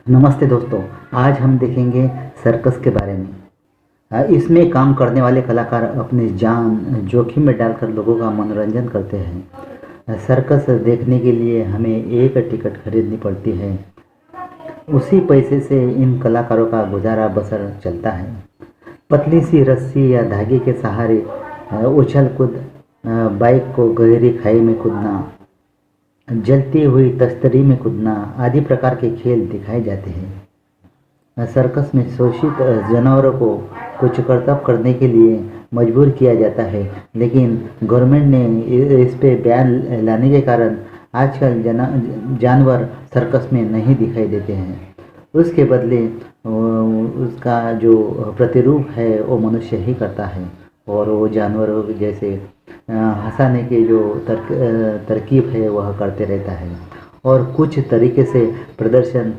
नमस्ते दोस्तों। आज हम देखेंगे सर्कस के बारे में। इसमें काम करने वाले कलाकार अपनी जान जोखिम में डालकर लोगों का मनोरंजन करते हैं। सर्कस देखने के लिए हमें एक टिकट खरीदनी पड़ती है। उसी पैसे से इन कलाकारों का गुजारा बसर चलता है। पतली सी रस्सी या धागे के सहारे उछल कूद, बाइक को गहरी खाई में कूदना, जलती हुई तश्तरी में कूदना आदि प्रकार के खेल दिखाए जाते हैं। सर्कस में शोषित जानवरों को कुछ करतब करने के लिए मजबूर किया जाता है, लेकिन गवर्नमेंट ने इस पे बैन लाने के कारण आजकल जानवर सर्कस में नहीं दिखाई देते हैं। उसके बदले उसका जो प्रतिरूप है वो मनुष्य ही करता है, और वो जानवरों जैसे हंसाने की जो तरकीब है वह करते रहता है। और कुछ तरीके से प्रदर्शन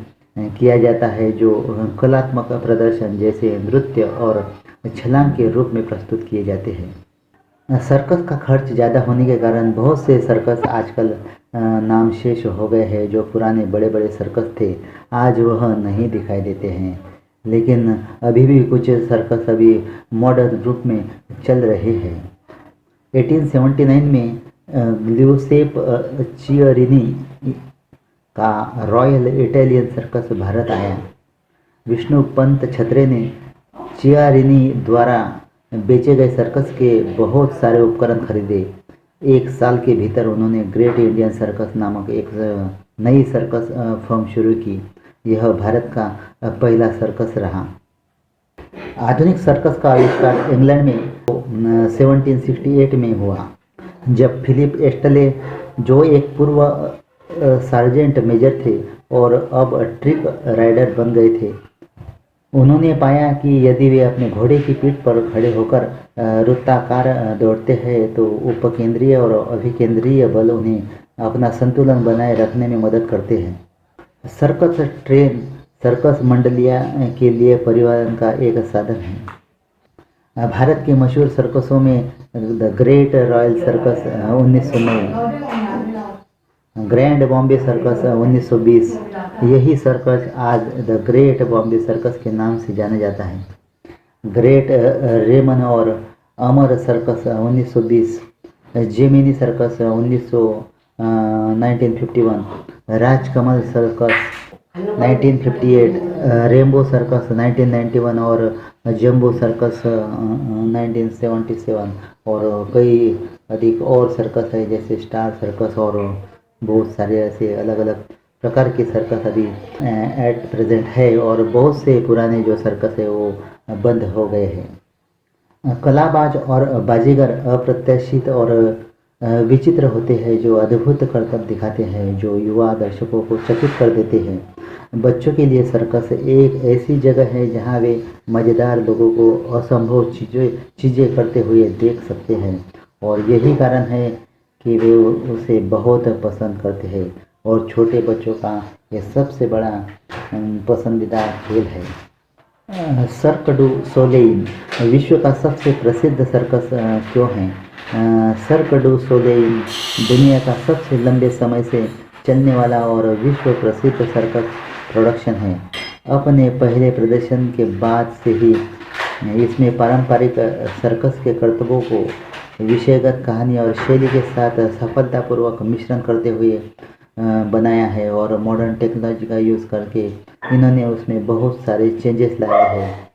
किया जाता है, जो कलात्मक प्रदर्शन जैसे नृत्य और छलांग के रूप में प्रस्तुत किए जाते हैं। सर्कस का खर्च ज़्यादा होने के कारण बहुत से सर्कस आजकल नामशेष हो गए हैं। जो पुराने बड़े बड़े सर्कस थे आज वह नहीं दिखाई देते हैं, लेकिन अभी भी कुछ सर्कस अभी मॉडर्न रूप में चल रहे हैं। 1879 में ग्यूसेप चियरिनी का रॉयल इटालियन सर्कस भारत आया। विष्णु पंत छत्रे ने चियरिनी द्वारा बेचे गए सर्कस के बहुत सारे उपकरण खरीदे। एक साल के भीतर उन्होंने ग्रेट इंडियन सर्कस नामक एक नई सर्कस फर्म शुरू की। यह भारत का पहला सर्कस रहा। आधुनिक सर्कस का आविष्कार इंग्लैंड में 1768 में हुआ, जब फिलिप एस्टले, जो एक पूर्व सार्जेंट मेजर थे और अब ट्रिक राइडर बन गए थे, उन्होंने पाया कि यदि वे अपने घोड़े की पीठ पर खड़े होकर वृत्ताकार दौड़ते हैं तो उपकेंद्रीय और अभिकेंद्रीय बल उन्हें अपना संतुलन बनाए रखने में मदद करते हैं। सर्कस ट्रेन सर्कस मंडलिया के लिए परिवहन का एक साधन है। भारत के मशहूर सर्कसों में the great royal circus 1909, grand Bombay circus 1920, यही सर्कस आज द ग्रेट बॉम्बे सर्कस के नाम से जाना जाता है। ग्रेट रेमन और Amar Circus 1920, Gemini Circus 1951, Rajkamal Circus 1958, Rainbow Circus 1991 और जंबो सर्कस 1977, और कई अधिक और सर्कस है जैसे स्टार सर्कस, और बहुत सारे ऐसे अलग अलग प्रकार के सर्कस अभी एट प्रेजेंट है। और बहुत से पुराने जो सर्कस है वो बंद हो गए हैं। कलाबाज और बाजीगर अप्रत्याशित और विचित्र होते हैं, जो अद्भुत करतब दिखाते हैं, जो युवा दर्शकों को चकित कर देते हैं। बच्चों के लिए सर्कस एक ऐसी जगह है जहां वे मज़ेदार लोगों को असंभव चीज़ें करते हुए देख सकते हैं, और यही कारण है कि वे उसे बहुत पसंद करते हैं। और छोटे बच्चों का यह सबसे बड़ा पसंदीदा खेल है। सर्क डू सोलेil विश्व का सबसे प्रसिद्ध सर्कस क्यों है? सर्क डू सोलेil दुनिया का सबसे लंबे समय से चलने वाला और विश्व प्रसिद्ध सर्कस प्रोडक्शन है। अपने पहले प्रदर्शन के बाद से ही इसमें पारंपरिक सर्कस के करतबों को विषयगत कहानी और शैली के साथ सफलतापूर्वक मिश्रण करते हुए बनाया है, और मॉडर्न टेक्नोलॉजी का यूज़ करके इन्होंने उसमें बहुत सारे चेंजेस लाए हैं।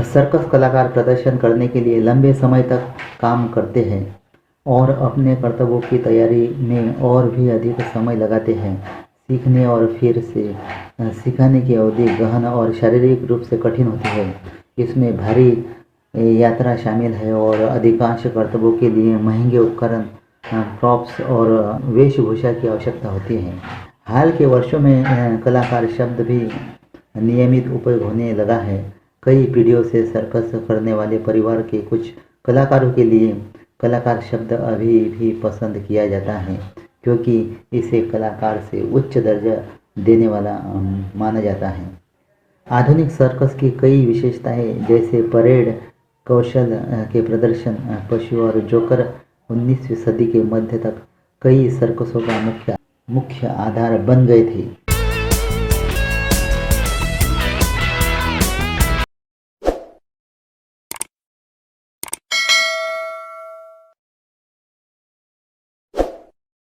सर्कस कलाकार प्रदर्शन करने के लिए लंबे समय तक काम करते हैं और अपने कर्तव्यों की तैयारी में और भी अधिक समय लगाते हैं। सीखने और फिर से सिखाने की अवधि गहन और शारीरिक रूप से कठिन होती है। इसमें भारी यात्रा शामिल है और अधिकांश कर्तव्यों के लिए महंगे उपकरण, प्रॉप्स और वेशभूषा की आवश्यकता होती है। हाल के वर्षों में कलाकार शब्द भी नियमित उपयोग होने लगा है। कई पीढ़ियों से सर्कस करने वाले परिवार के कुछ कलाकारों के लिए कलाकार शब्द अभी भी पसंद किया जाता है, क्योंकि इसे कलाकार से उच्च दर्जा देने वाला माना जाता है। आधुनिक सर्कस की कई विशेषताएं जैसे परेड, कौशल के प्रदर्शन, पशु और जोकर 19वीं सदी के मध्य तक कई सर्कसों का मुख्य आधार बन गए थे।